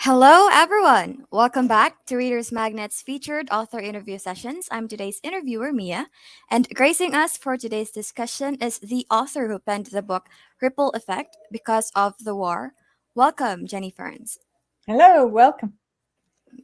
Hello, everyone. Welcome back to Readers Magnet's featured author interview sessions. I'm today's interviewer, Mia, and gracing us for today's discussion is the author who penned the book Ripple Effect Because of the War. Welcome, Jenny Ferns. Hello, welcome.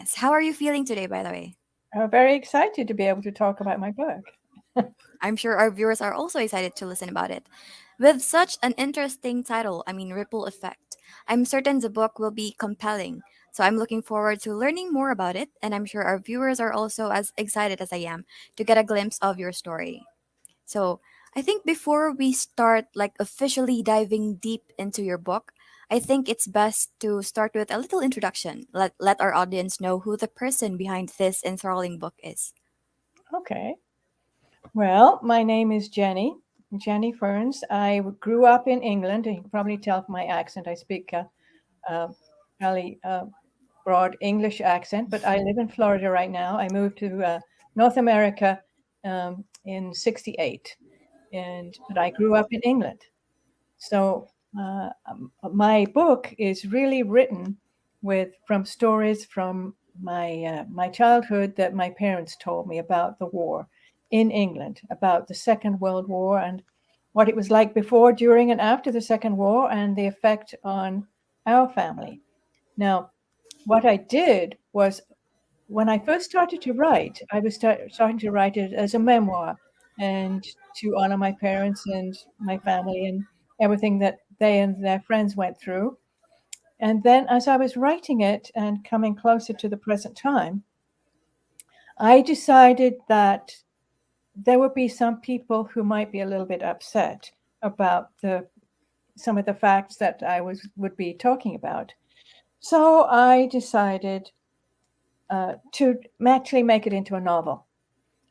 Yes, how are you feeling today, by the way? I'm very excited to be able to talk about my book. I'm sure our viewers are also excited to listen about it. With such an interesting title, Ripple Effect, I'm certain the book will be compelling. So I'm looking forward to learning more about it, and I'm sure our viewers are also as excited as I am to get a glimpse of your story. So I think before we start officially diving deep into your book, I think it's best to start with a little introduction. Let our audience know who the person behind this enthralling book is. Okay. Well, my name is Jenny Ferns. I grew up in England. You can probably tell from my accent. I speak a fairly broad English accent, but I live in Florida right now. I moved to North America in '68, but I grew up in England. So my book is really written from stories from my childhood that my parents told me about the war in England, about the Second World War and what it was like before, during, and after the Second War, and the effect on our family. Now, what I did was when I first started to write, I was starting to write it as a memoir and to honor my parents and my family and everything that they and their friends went through. And then as I was writing it and coming closer to the present time, I decided that there would be some people who might be a little bit upset about some of the facts that would be talking about. So I decided to actually make it into a novel.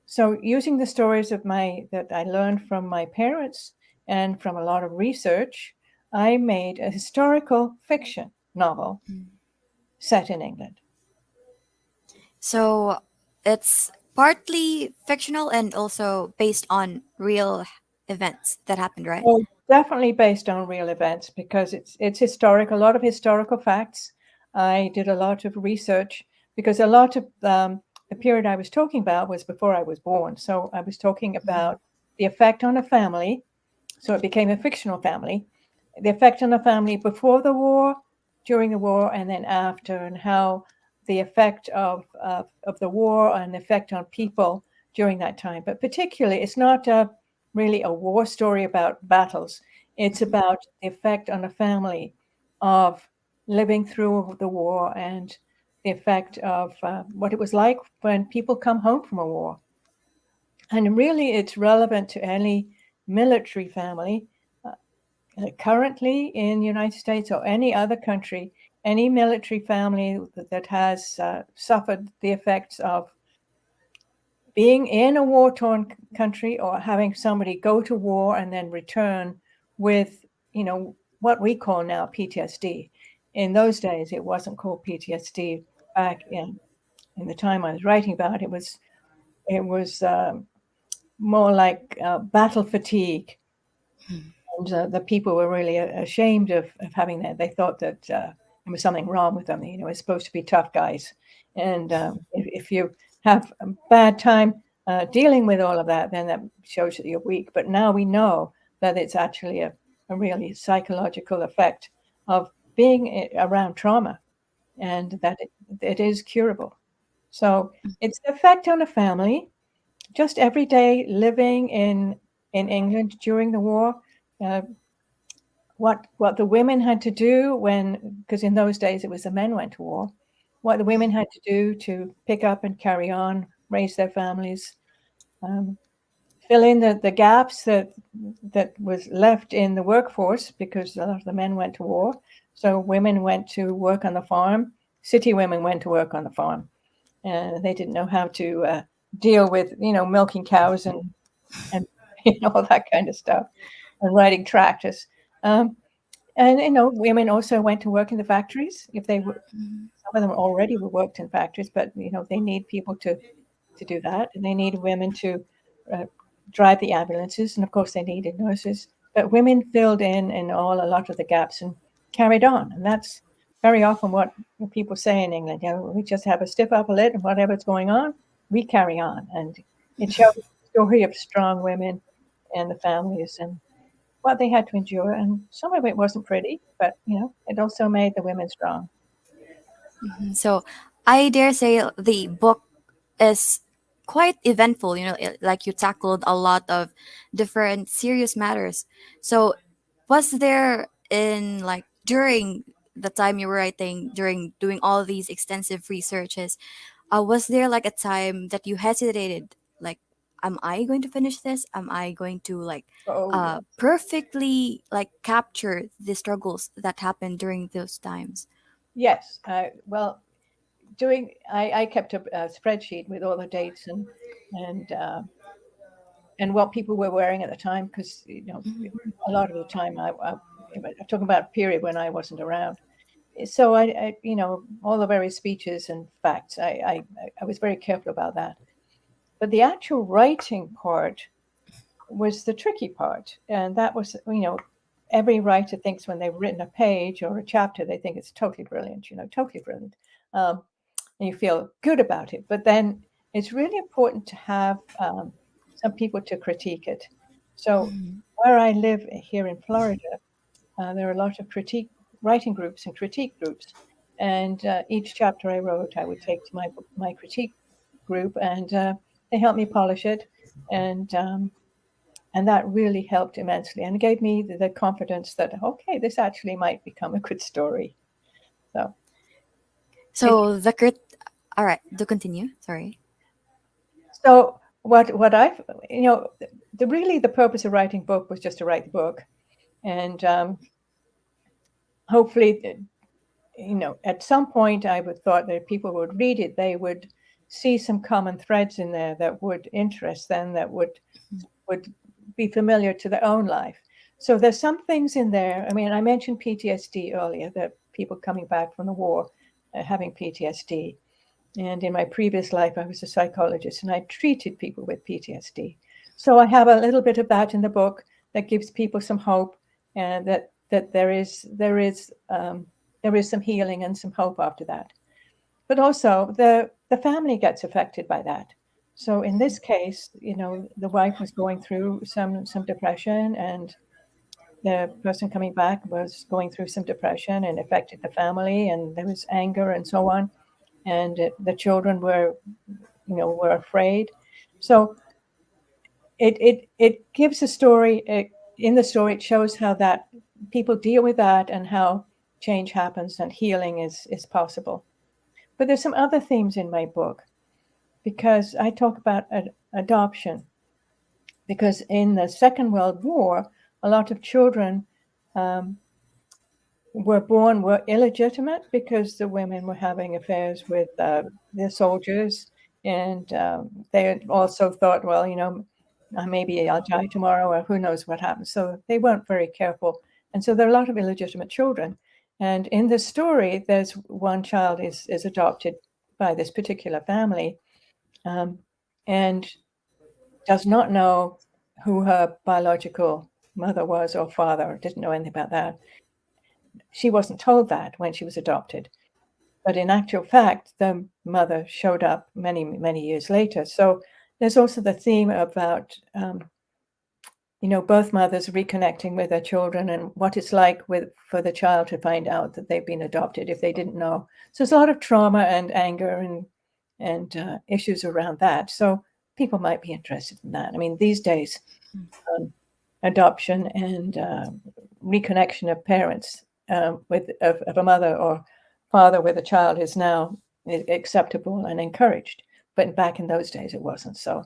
So using the stories that I learned from my parents and from a lot of research, I made a historical fiction novel set in England. So it's partly fictional and also based on real events that happened, right? So definitely based on real events because it's historic, a lot of historical facts. I did a lot of research because a lot of the period I was talking about was before I was born. So I was talking about the effect on a family. So it became a fictional family. The effect on the family before the war, during the war, and then after, and how the effect of the war and the effect on people during that time. But particularly, it's not really a war story about battles. It's about the effect on a family of living through the war and the effect of what it was like when people come home from a war. And really, it's relevant to any military family currently in the United States or any other country, any military family that has suffered the effects of being in a war-torn country or having somebody go to war and then return with, what we call now PTSD. In those days, it wasn't called PTSD. Back in the time I was writing about, it was more like battle fatigue. And the people were really ashamed of having that. They thought that there was something wrong with them. It's supposed to be tough guys. And if you have a bad time dealing with all of that, then that shows that you're weak. But now we know that it's actually a really psychological effect of being around trauma and that it is curable. So it's the effect on a family, just every day living in England during the war. Uh, what the women had to do because in those days it was the men went to war, what the women had to do to pick up and carry on, raise their families, um, fill in the gaps that was left in the workforce because a lot of the men went to war. So women went to work on the farm. City women went to work on the farm, and they didn't know how to deal with milking cows and all that kind of stuff and riding tractors. Um, and women also went to work in the factories. If they were, Mhm. some of them already were worked in factories, but they need people to do that, and they need women to uh, drive the ambulances, and of course they needed nurses. But women filled in a lot of the gaps and carried on, and that's very often what people say in England, we just have a stiff upper lip and whatever's going on, we carry on. And it shows the story of strong women and the families and what they had to endure. And some of it wasn't pretty, but it also made the women strong. So I dare say the book is quite eventful, like you tackled a lot of different serious matters. So was there in like during the time you were writing, during doing all these extensive researches, was there like a time that you hesitated, like, am I going to finish this? Am I going to like Oh, yeah. perfectly like capture the struggles that happened during those times? Yes. Well, I kept a spreadsheet with all the dates and uh, and what people were wearing at the time because a lot of the time I'm talking about a period when I wasn't around. So all the various speeches and facts, I was very careful about that. But the actual writing part was the tricky part, and that was every writer thinks when they've written a page or a chapter, they think it's totally brilliant, totally brilliant. Um, and you feel good about it. But then it's really important to have some people to critique it. So where I live here in Florida, there are a lot of critique writing groups and critique groups. And each chapter I wrote, I would take to my critique group, and they helped me polish it, and um, and that really helped immensely, and gave me the confidence that okay, this actually might become a good story. So it So all right, do continue. Sorry. So what I've the really the purpose of writing book was just to write the book, and hopefully, at some point I would thought that if people would read it, they would see some common threads in there that would interest them, that would be familiar to their own life. So there's some things in there. I mean, I mentioned PTSD earlier, that people coming back from the war having PTSD. And in my previous life, I was a psychologist and I treated people with PTSD. So I have a little bit of that in the book that gives people some hope, and that there is some healing and some hope after that. But also the family gets affected by that. So in this case, the wife was going through some depression, and the person coming back was going through some depression and affected the family, and there was anger and so on, and the children were afraid. So it gives a story. In the story, it shows how that people deal with that and how change happens and healing is possible. But there's some other themes in my book, because I talk about adoption. Because in the Second World War, a lot of children um, were illegitimate because the women were having affairs with the soldiers, and they also thought, well, maybe I'll die tomorrow, or who knows what happens. So they weren't very careful, and so there are a lot of illegitimate children. And in this story, there's one child is adopted by this particular family, um, and does not know who her biological mother was or father, didn't know anything about that. She wasn't told that when she was adopted. But in actual fact, the mother showed up many, many years later. So there's also the theme about, both mothers reconnecting with their children and what it's like for the child to find out that they've been adopted if they didn't know. So there's a lot of trauma and anger and issues around that. So people might be interested in that. I mean, these days, um, adoption and reconnection of parents of a mother or father with a child is now acceptable and encouraged, but back in those days it wasn't. So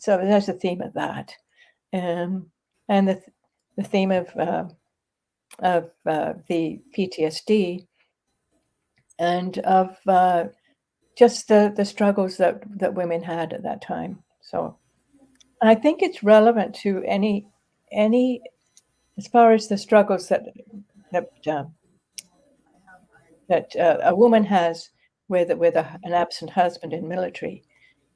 there's a theme of that, um, and the theme of the PTSD, and of just the struggles that women had at that time. So I think it's relevant to any as far as the struggles that a woman has with an absent husband in military,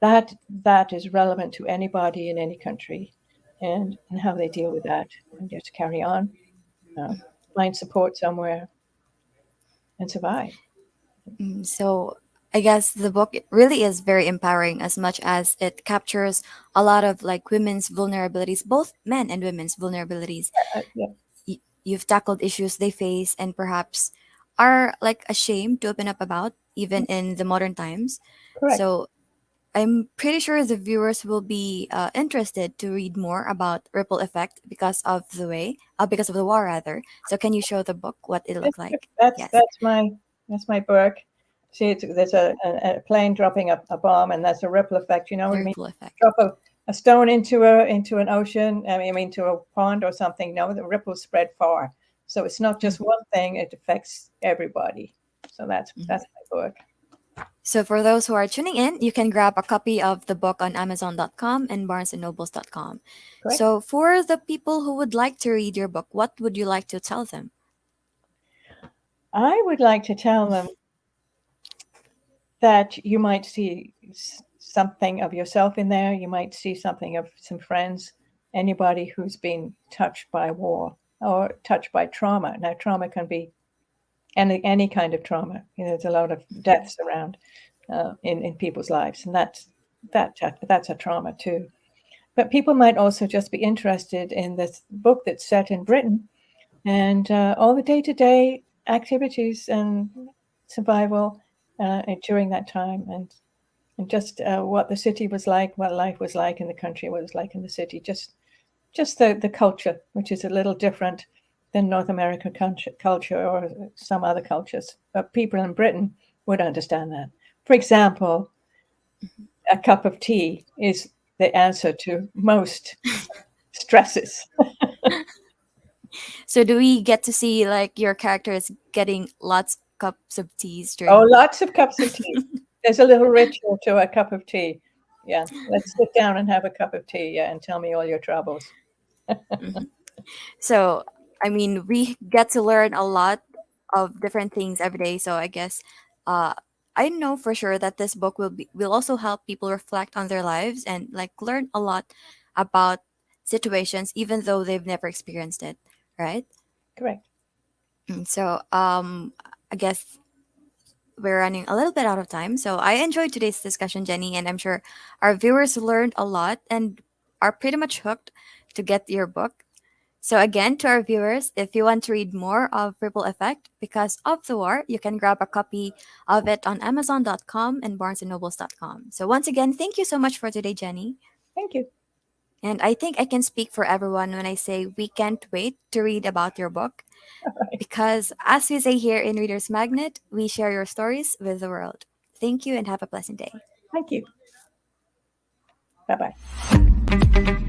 that is relevant to anybody in any country, and how they deal with that and just carry on, uh, find support somewhere, and survive. So I guess the book really is very empowering as much as it captures a lot of like women's vulnerabilities, both men and women's vulnerabilities. Yeah, You've tackled issues they face and perhaps are like ashamed to open up about, even in the modern times. correct. So I'm pretty sure the viewers will be interested to read more about ripple effect because of the war rather. So can you show the book what it Yes, looked like? That's Yes, that's my book. See, there's a plane dropping a bomb, and that's a ripple effect. You know what the I mean? ripple effect. Drop a stone into an ocean. I mean, to a pond or something. No, the ripples spread far. So it's not just one thing; it affects everybody. So that's my book. So for those who are tuning in, you can grab a copy of the book on Amazon.com and BarnesandNobles.com. Correct. So for the people who would like to read your book, what would you like to tell them? I would like to tell them that you might see something of yourself in there. You might see something of some friends, anybody who's been touched by war or touched by trauma. Now, trauma can be any kind of trauma. You know, there's a lot of deaths around in people's lives, and that's a trauma too. But people might also just be interested in this book that's set in Britain and all the day-to-day activities and survival during that time, and just what the city was like, what life was like in the country, what it was like in the city, just the culture, which is a little different than North American culture or some other cultures. But people in Britain would understand that. For example, a cup of tea is the answer to most stresses. So do we get to see like your characters getting lots of cups of teas Oh, during? lots of cups of tea. There's a little ritual to a cup of tea. Yeah, let's sit down and have a cup of tea. Yeah, and tell me all your troubles. Mhm. So I mean, we get to learn a lot of different things every day. So I guess uh, I know for sure that this book will also help people reflect on their lives and like learn a lot about situations, even though they've never experienced it. Right. Correct. So I guess we're running a little bit out of time. So I enjoyed today's discussion, Jenny, and I'm sure our viewers learned a lot and are pretty much hooked to get your book. So again, to our viewers, if you want to read more of Ripple Effect because of the war, you can grab a copy of it on Amazon.com and BarnesandNobles.com. So once again, thank you so much for today, Jenny. Thank you. And I think I can speak for everyone when I say we can't wait to read about your book because, as we say here in Reader's Magnet, we share your stories with the world. Thank you and have a pleasant day. Thank you. Bye bye.